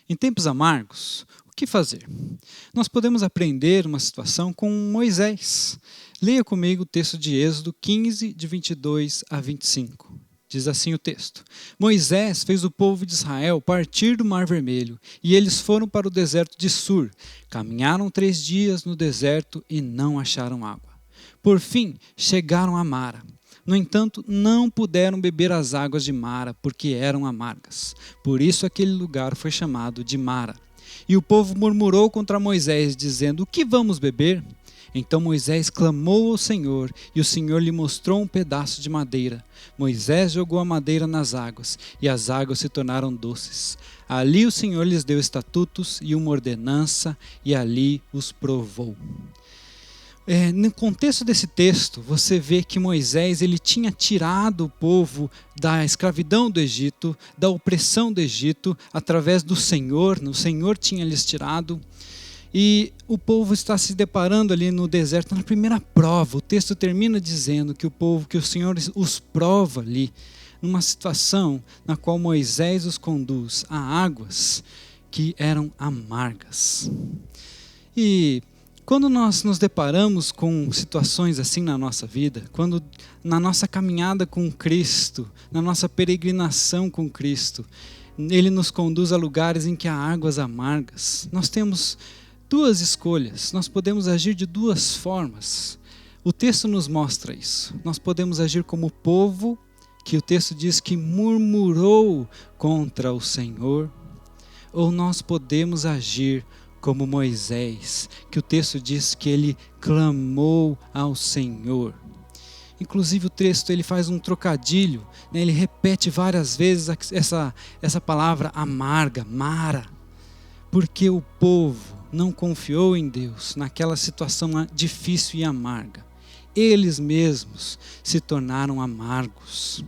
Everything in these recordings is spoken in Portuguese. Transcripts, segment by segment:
Em tempos amargos, o que fazer? Nós podemos aprender uma situação com Moisés. Leia comigo o texto de Êxodo 15, de 22 a 25. Diz assim o texto: Moisés fez o povo de Israel partir do Mar Vermelho, e eles foram para o deserto de Sur. Caminharam 3 dias no deserto e não acharam água. Por fim, chegaram a Mara. No entanto, não puderam beber as águas de Mara, porque eram amargas. Por isso aquele lugar foi chamado de Mara. E o povo murmurou contra Moisés, dizendo: O que vamos beber? Então Moisés clamou ao Senhor, e o Senhor lhe mostrou um pedaço de madeira. Moisés jogou a madeira nas águas, e as águas se tornaram doces. Ali o Senhor lhes deu estatutos e uma ordenança, e ali os provou. No contexto desse texto, você vê que Moisés ele tinha tirado o povo da escravidão do Egito, da opressão do Egito, através do Senhor. O Senhor tinha lhes tirado. E o povo está se deparando ali no deserto, na primeira prova. O texto termina dizendo que o Senhor os prova ali, numa situação na qual Moisés os conduz a águas que eram amargas. E quando nós nos deparamos com situações assim na nossa vida, quando na nossa caminhada com Cristo, na nossa peregrinação com Cristo, Ele nos conduz a lugares em que há águas amargas, nós temos 2 escolhas, nós podemos agir de 2 formas. O texto nos mostra isso. Nós podemos agir como o povo, que o texto diz que murmurou contra o Senhor, ou nós podemos agir como Moisés, que o texto diz que ele clamou ao Senhor. Inclusive o texto ele faz um trocadilho, né? Ele repete várias vezes essa palavra amarga, Mara, porque o povo não confiou em Deus naquela situação difícil e amarga. Eles mesmos se tornaram amargos.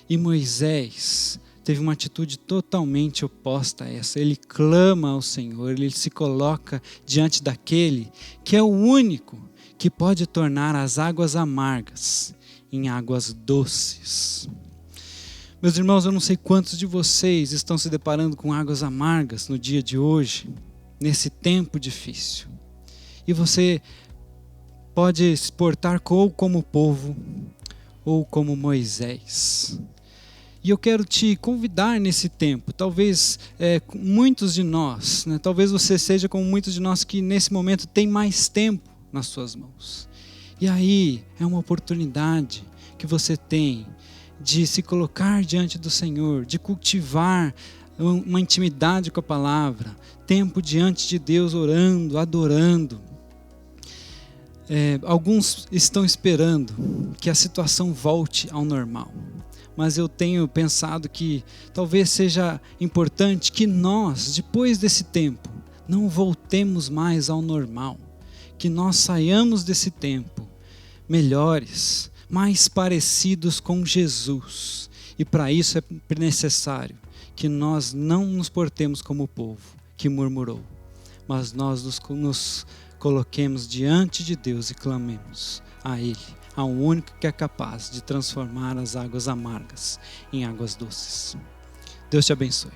E Moisés teve uma atitude totalmente oposta a essa. Ele clama ao Senhor, ele se coloca diante daquele que é o único que pode tornar as águas amargas em águas doces. Meus irmãos, eu não sei quantos de vocês estão se deparando com águas amargas no dia de hoje, nesse tempo difícil. E você pode se portar ou como povo ou como Moisés. E eu quero te convidar nesse tempo, talvez muitos de nós, né, talvez você seja como muitos de nós que nesse momento tem mais tempo nas suas mãos. E aí é uma oportunidade que você tem de se colocar diante do Senhor, de cultivar uma intimidade com a palavra, tempo diante de Deus orando, adorando. Alguns estão esperando que a situação volte ao normal. Mas eu tenho pensado que talvez seja importante que nós, depois desse tempo, não voltemos mais ao normal. Que nós saiamos desse tempo melhores, mais parecidos com Jesus. E para isso é necessário que nós não nos portemos como o povo que murmurou, mas nós nos coloquemos diante de Deus e clamemos a Ele, ao único que é capaz de transformar as águas amargas em águas doces. Deus te abençoe.